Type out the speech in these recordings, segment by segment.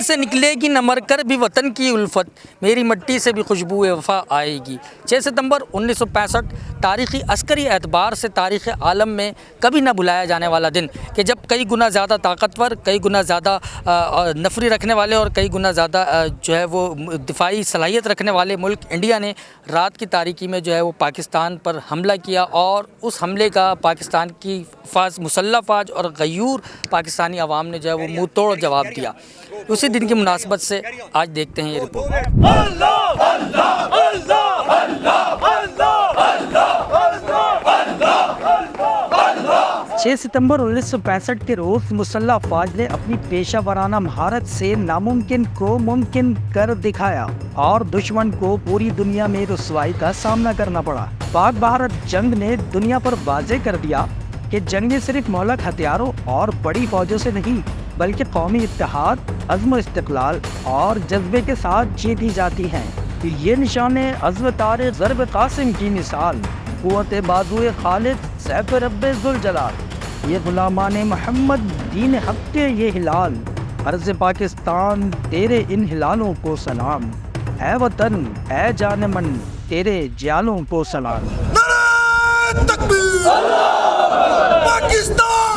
سے نکلے گی نہ مر کر بھی وطن کی الفت، میری مٹی سے بھی خوشبو وفا آئے گی۔ 6 ستمبر 1965 تاریخی عسکری اعتبار سے تاریخ عالم میں کبھی نہ بھلایا جانے والا دن، کہ جب کئی گنا زیادہ طاقتور، کئی گنا زیادہ نفری رکھنے والے اور کئی گنا زیادہ جو ہے وہ دفاعی صلاحیت رکھنے والے ملک انڈیا نے رات کی تاریکی میں جو ہے وہ پاکستان پر حملہ کیا، اور اس حملے کا پاکستان کی مسلح فوج اور غیور پاکستانی عوام نے جو ہے وہ منہ توڑ جواب دیا۔ اسی دن کی مناسبت سے آج دیکھتے ہیں یہ رپورٹ۔ 6 ستمبر 1965 کے روز مسلح افواج نے اپنی پیشہ ورانہ مہارت سے ناممکن کو ممکن کر دکھایا اور دشمن کو پوری دنیا میں رسوائی کا سامنا کرنا پڑا۔ پاک بھارت جنگ نے دنیا پر واضح کر دیا کہ جنگیں صرف مہلک ہتھیاروں اور بڑی فوجوں سے نہیں بلکہ قومی اتحاد، عزم و استقلال اور جذبے کے ساتھ جیتی جاتی ہیں۔ یہ نشان عزم طارق ضرب قاسم کی مثال، قوت بازوئے خالد سیف رب ذوالجلال، یہ غلامان محمد دین حق کے یہ ہلال، عرض پاکستان تیرے ان ہلالوں کو سلام، اے وطن اے جان من تیرے جیالوں کو سلام۔ نعرہ تکبیر، پاکستان،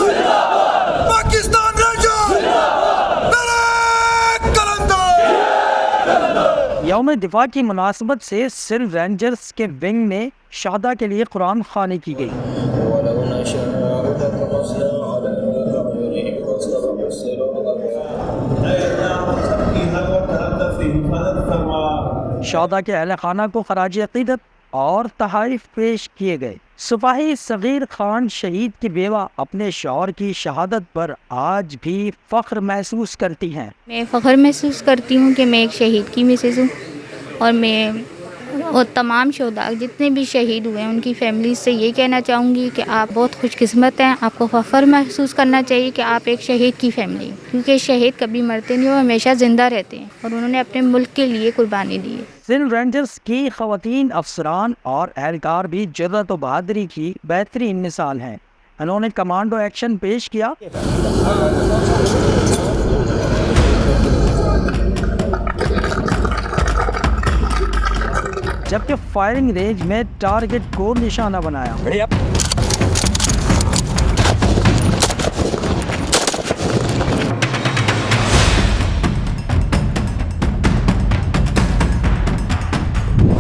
پاکستان رجا، نعرہ کلندر۔ یوم دفاع کی مناسبت سے سندھ رینجرز کے ونگ میں شہداء کے لیے قرآن خوانی کی گئی۔ شہداء کے اہل خانہ کو خراج عقیدت اور تحائف پیش کیے گئے۔ سپاہی صغیر خان شہید کی بیوہ اپنے شوہر کی شہادت پر آج بھی فخر محسوس کرتی ہیں۔ میں فخر محسوس کرتی ہوں کہ میں ایک شہید کی مسز ہوں، اور میں اور تمام شہداء جتنے بھی شہید ہوئے ہیں ان کی فیملیز سے یہ کہنا چاہوں گی کہ آپ بہت خوش قسمت ہیں، آپ کو فخر محسوس کرنا چاہیے کہ آپ ایک شہید کی فیملی ہیں، کیونکہ شہید کبھی مرتے نہیں، وہ ہمیشہ زندہ رہتے ہیں اور انہوں نے اپنے ملک کے لیے قربانی دی ہے۔ سندھ رینجرز کی خواتین افسران اور اہلکار بھی جرأت و بہادری کی بہترین مثال ہیں۔ انہوں نے کمانڈو ایکشن پیش کیا، جبکہ فائرنگ رینج میں ٹارگٹ کو نشانہ بنایا۔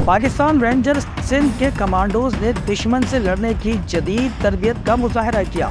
پاکستان رینجرز سندھ کے کمانڈوز نے دشمن سے لڑنے کی جدید تربیت کا مظاہرہ کیا۔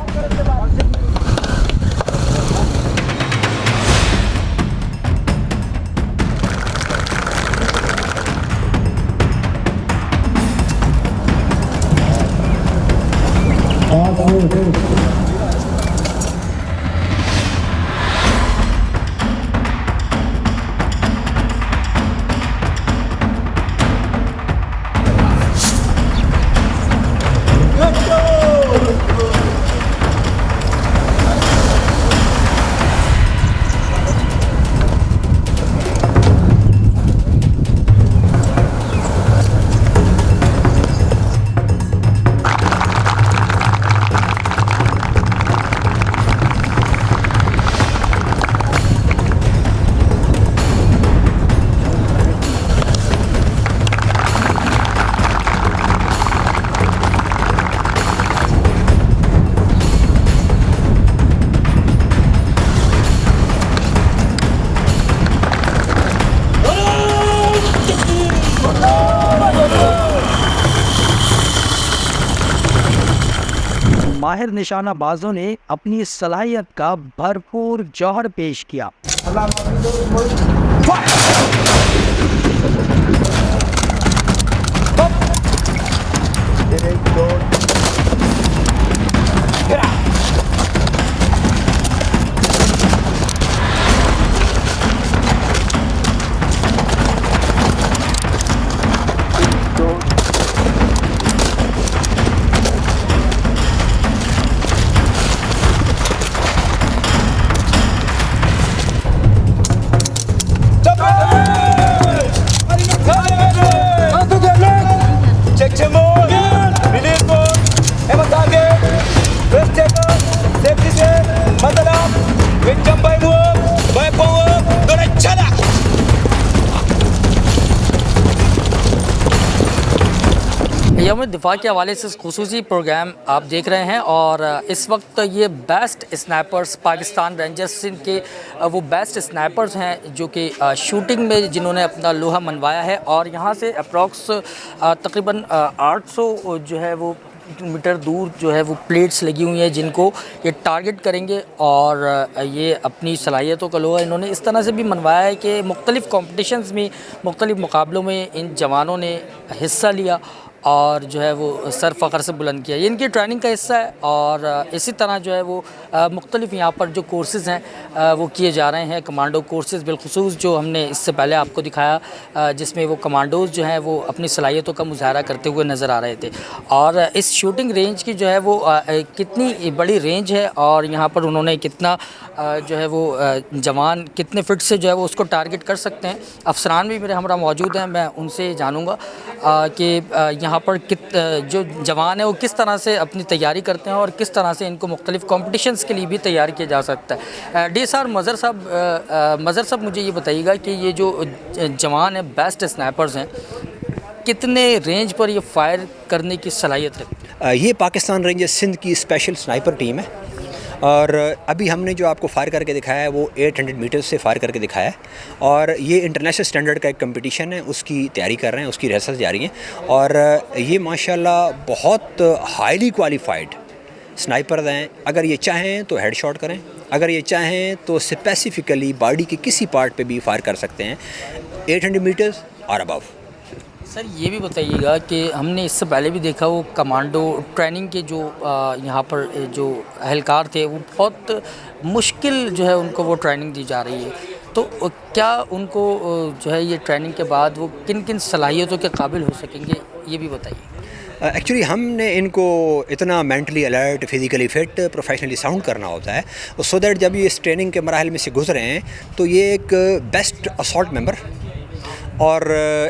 ماہر نشانہ بازوں نے اپنی صلاحیت کا بھرپور جوہر پیش کیا۔ یوم دفاع کے حوالے سے خصوصی پروگرام آپ دیکھ رہے ہیں، اور اس وقت یہ best snipers Pakistan rangers Sindh کے وہ بیسٹ اسنائپرز ہیں جو کہ شوٹنگ میں جنہوں نے اپنا لوہا منوایا ہے، اور یہاں سے اپروکس تقریباً 800 جو ہے وہ میٹر دور جو ہے وہ پلیٹس لگی ہوئی ہیں جن کو یہ ٹارگٹ کریں گے، اور یہ اپنی صلاحیتوں کا لوہا انہوں نے اس طرح سے بھی منوایا ہے کہ مختلف کمپٹیشنز میں، مختلف مقابلوں میں ان جوانوں نے حصہ لیا اور جو ہے وہ سر فخر سے بلند کیا۔ یہ ان کی ٹریننگ کا حصہ ہے، اور اسی طرح جو ہے وہ مختلف یہاں پر جو کورسز ہیں وہ کیے جا رہے ہیں، کمانڈو کورسز بالخصوص جو ہم نے اس سے پہلے آپ کو دکھایا، جس میں وہ کمانڈوز جو ہیں وہ اپنی صلاحیتوں کا مظاہرہ کرتے ہوئے نظر آ رہے تھے۔ اور اس شوٹنگ رینج کی جو ہے وہ کتنی بڑی رینج ہے، اور یہاں پر انہوں نے کتنا جو ہے وہ جوان کتنے فٹ سے جو ہے وہ اس کو ٹارگٹ کر سکتے ہیں۔ افسران بھی میرے ہمراہ موجود ہیں، میں ان سے جانوں گا کہ یہاں پر جو جوان ہیں وہ کس طرح سے اپنی تیاری کرتے ہیں اور کس طرح سے ان کو مختلف کمپٹیشنز کے لیے بھی تیار کیا جا سکتا ہے۔ ڈی ایس آر مظہر صاحب مجھے یہ بتائیے گا کہ یہ جو جوان ہیں بیسٹ اسنائپرز ہیں، کتنے رینج پر یہ فائر کرنے کی صلاحیت رکھتے ہیں؟ یہ پاکستان رینجرز سندھ کی اسپیشل سنائپر ٹیم ہے، اور ابھی ہم نے جو آپ کو فائر کر کے دکھایا ہے وہ 800 میٹر سے فائر کر کے دکھایا ہے، اور یہ انٹرنیشنل سٹینڈرڈ کا ایک کمپٹیشن ہے، اس کی تیاری کر رہے ہیں، اس کی ریہرسل جاری ہیں، اور یہ ماشاءاللہ بہت ہائیلی کوالیفائڈ سنائپرز ہیں۔ اگر یہ چاہیں تو ہیڈ شاٹ کریں، اگر یہ چاہیں تو اسپیسیفکلی باڈی کے کسی پارٹ پہ بھی فائر کر سکتے ہیں 800 میٹرز اور ابو۔ سر یہ بھی بتائیے گا کہ ہم نے اس سے پہلے بھی دیکھا وہ کمانڈو ٹریننگ کے جو یہاں پر جو اہلکار تھے وہ بہت مشکل جو ہے ان کو وہ ٹریننگ دی جا رہی ہے، تو کیا ان کو جو ہے یہ ٹریننگ کے بعد وہ کن کن صلاحیتوں کے قابل ہو سکیں گے، یہ بھی بتائیے۔ ایکچولی ہم نے ان کو اتنا mentally alert, physically fit, professionally sound کرنا ہوتا ہے، سو دیٹ جب یہ اس ٹریننگ کے مراحل میں سے گزرے ہیں تو یہ ایک بیسٹ اسالٹ ممبر اور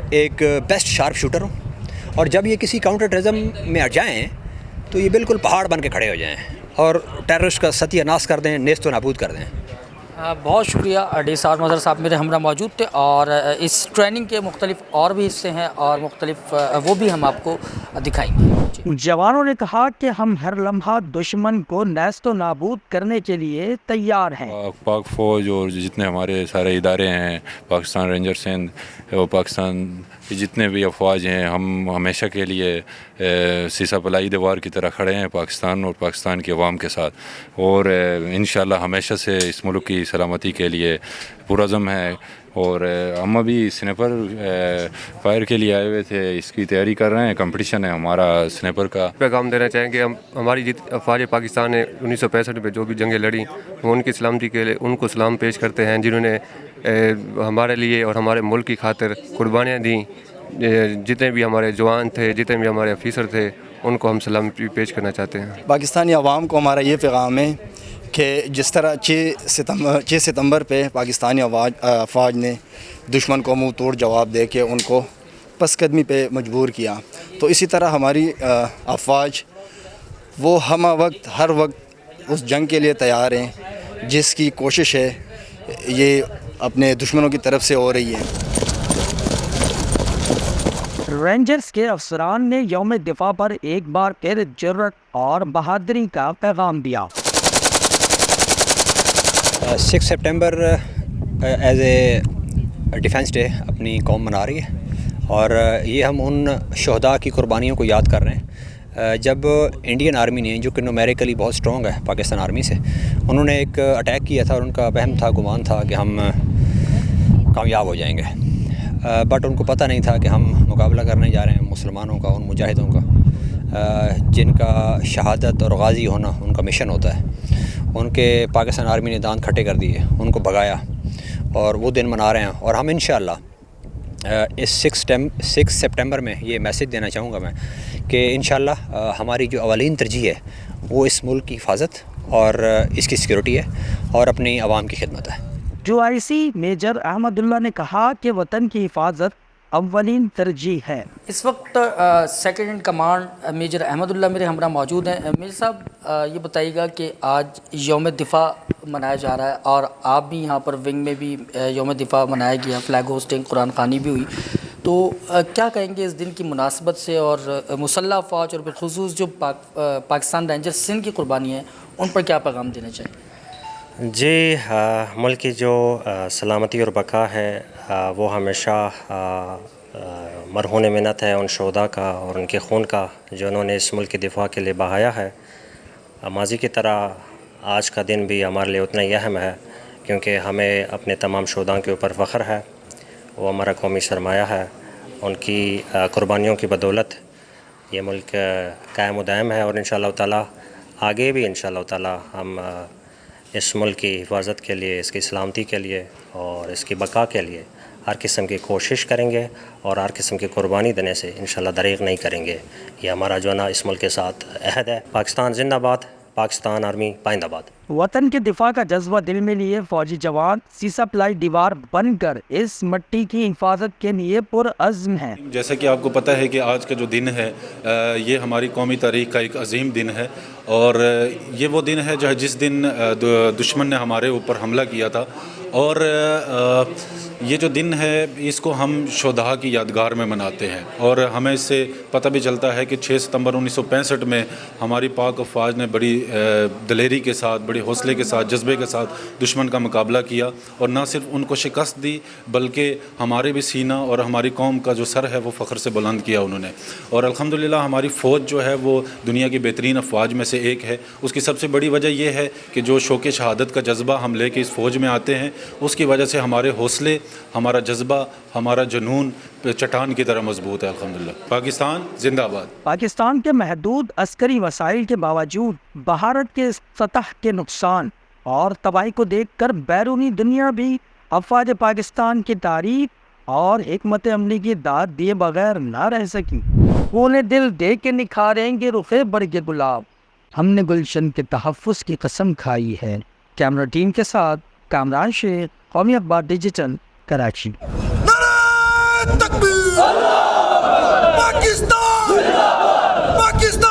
ایک بیسٹ شارپ شوٹر ہوں، اور جب یہ کسی کاؤنٹر ٹیررزم میں آ جائیں تو یہ بالکل پہاڑ بن کے کھڑے ہو جائیں اور ٹیررسٹ کا ستیہ ناش کر دیں، نیست و نابود کر دیں۔ بہت شکریہ ڈی ایس آر مظہر صاحب میرے ہمراہ موجود تھے، اور اس ٹریننگ کے مختلف اور بھی حصے ہیں اور مختلف وہ بھی ہم آپ کو دکھائیں گے۔ جوانوں نے کہا کہ ہم ہر لمحہ دشمن کو نیست و نابود کرنے کے لیے تیار ہیں۔ پاک فوج اور جتنے ہمارے سارے ادارے ہیں، پاکستان رینجر سندھ اور پاکستان کے جتنے بھی افواج ہیں، ہم ہمیشہ کے لیے سیسا پلائی دیوار کی طرح کھڑے ہیں پاکستان اور پاکستان کی عوام کے ساتھ، اور انشاءاللہ ہمیشہ سے اس ملک کی سلامتی کے لیے پرعزم ہے، اور ہم ابھی سنیپر فائر کے لیے آئے ہوئے تھے، اس کی تیاری کر رہے ہیں، کمپٹیشن ہے ہمارا سنیپر کا۔ پیغام دینا چاہیں کہ ہماری افواج پاکستان نے 1965 میں جو بھی جنگیں لڑیں وہ ان کی سلامتی کے لیے ان کو سلام پیش کرتے ہیں، جنہوں نے ہمارے لیے اور ہمارے ملک کی خاطر قربانیاں دیں۔ جتنے بھی ہمارے جوان تھے، جتنے بھی ہمارے افیسر تھے، ان کو ہم سلام پیش کرنا چاہتے ہیں۔ پاکستانی عوام کو ہمارا یہ پیغام ہے کہ جس طرح 6 ستمبر پہ پاکستانی افواج نے دشمن کو منہ توڑ جواب دے کے ان کو پس قدمی پہ مجبور کیا، تو اسی طرح ہماری افواج وہ ہمہ وقت ہر وقت اس جنگ کے لیے تیار ہیں جس کی کوشش ہے یہ اپنے دشمنوں کی طرف سے ہو رہی ہے۔ رینجرز کے افسران نے یوم دفاع پر ایک بار پھر جرأت اور بہادری کا پیغام دیا۔ 6 September as a defence day اپنی قوم منا رہی ہے، اور یہ ہم ان شہداء کی قربانیوں کو یاد کر رہے ہیں جب انڈین آرمی نے، جو کہ نومیریکلی بہت سٹرونگ ہے پاکستان آرمی سے، انہوں نے ایک اٹیک کیا تھا اور ان کا وہم تھا، گمان تھا کہ ہم کامیاب ہو جائیں گے، بٹ ان کو پتہ نہیں تھا کہ ہم مقابلہ کرنے جا رہے ہیں مسلمانوں کا، ان مجاہدوں کا جن کا شہادت اور غازی ہونا ان کا مشن ہوتا ہے۔ ان کے پاکستان آرمی نے دانت کھٹے کر دیے، ان کو بھگایا، اور وہ دن منا رہے ہیں، اور ہم انشاءاللہ اس 6 سپٹمبر میں یہ میسیج دینا چاہوں گا میں کہ انشاءاللہ ہماری جو اولین ترجیح ہے وہ اس ملک کی حفاظت اور اس کی سیکیورٹی ہے اور اپنی عوام کی خدمت ہے۔ جو آئی سی میجر احمد اللہ نے کہا کہ وطن کی حفاظت اولین ترجیح ہے۔ اس وقت second in command major Ahmad Ullah میرے ہمراہ موجود ہیں۔ میجر صاحب یہ بتائیے گا کہ آج یوم دفاع منایا جا رہا ہے، اور آپ بھی یہاں پر ونگ میں بھی یوم دفاع منایا گیا، فلیگ ہوسٹنگ قرآن خوانی بھی ہوئی، تو کیا کہیں گے اس دن کی مناسبت سے اور مسلح افواج اور بالخصوص جو پاکستان رینجر سندھ کی قربانی ہے ان پر کیا پیغام دینا چاہیں؟ جی ملک کی جو سلامتی اور بقا ہے وہ ہمیشہ مرہون منت ہے ان شہداء کا اور ان کے خون کا جو انہوں نے اس ملک کی دفاع کے لیے بہایا ہے. ماضی کی طرح آج کا دن بھی ہمارے لیے اتنا ہی اہم ہے کیونکہ ہمیں اپنے تمام شہداء کے اوپر فخر ہے. وہ ہمارا قومی سرمایہ ہے. ان کی قربانیوں کی بدولت یہ ملک قائم و دائم ہے اور انشاءاللہ تعالی آگے بھی انشاءاللہ تعالی ہم اس ملک کی حفاظت کے لیے, اس کی سلامتی کے لیے اور اس کی بقا کے لیے ہر قسم کی کوشش کریں گے اور ہر قسم کی قربانی دینے سے انشاءاللہ دریغ نہیں کریں گے. یہ ہمارا جو ہے نا اس ملک کے ساتھ عہد ہے. پاکستان زندہ باد, پاکستان آرمی پائندہ باد. وطن کے دفاع کا جذبہ دل میں لیے فوجی جوان سیسا پلائی دیوار بن کر اس مٹی کی حفاظت کے لیے پرعزم ہیں. جیسا کہ آپ کو پتہ ہے کہ آج کا جو دن ہے یہ ہماری قومی تاریخ کا ایک عظیم دن ہے اور یہ وہ دن ہے جس دن دشمن نے ہمارے اوپر حملہ کیا تھا اور یہ جو دن ہے اس کو ہم شہداء کی یادگار میں مناتے ہیں اور ہمیں اس سے پتہ بھی چلتا ہے کہ 6 ستمبر 1965 میں ہماری پاک افواج نے بڑی دلیری کے ساتھ, بڑے حوصلے کے ساتھ, جذبے کے ساتھ دشمن کا مقابلہ کیا اور نہ صرف ان کو شکست دی بلکہ ہمارے بھی سینہ اور ہماری قوم کا جو سر ہے وہ فخر سے بلند کیا انہوں نے. اور الحمدللہ ہماری فوج جو ہے وہ دنیا کی بہترین افواج میں سے ایک ہے. اس کی سب سے بڑی وجہ یہ ہے کہ جو شوق شہادت کا جذبہ ہم لے کے اس فوج میں آتے ہیں اس کی وجہ سے ہمارے حوصلے, ہمارا جذبہ, ہمارا جنون چٹان کی طرح مضبوط ہے. الحمدللہ. پاکستان زندہ باد. پاکستان کے محدود عسکری وسائل کے باوجود بھارت کے سطح کے نقصان اور تباہی کو دیکھ کر بیرونی دنیا بھی افواج پاکستان کی تعریف اور حکمت عملی کی داد دیے بغیر نہ رہ سکی. وہ نے دل دے کے نکھاریں گے رخے برگ گلاب, ہم نے گلشن کے تحفظ کی قسم کھائی ہے. کیمرہ ٹیم کے ساتھ کامران شیخ, قومی اخبار ڈیجیٹل, کراچی. نعرہ تکبیر! پاکستان! پاکستان!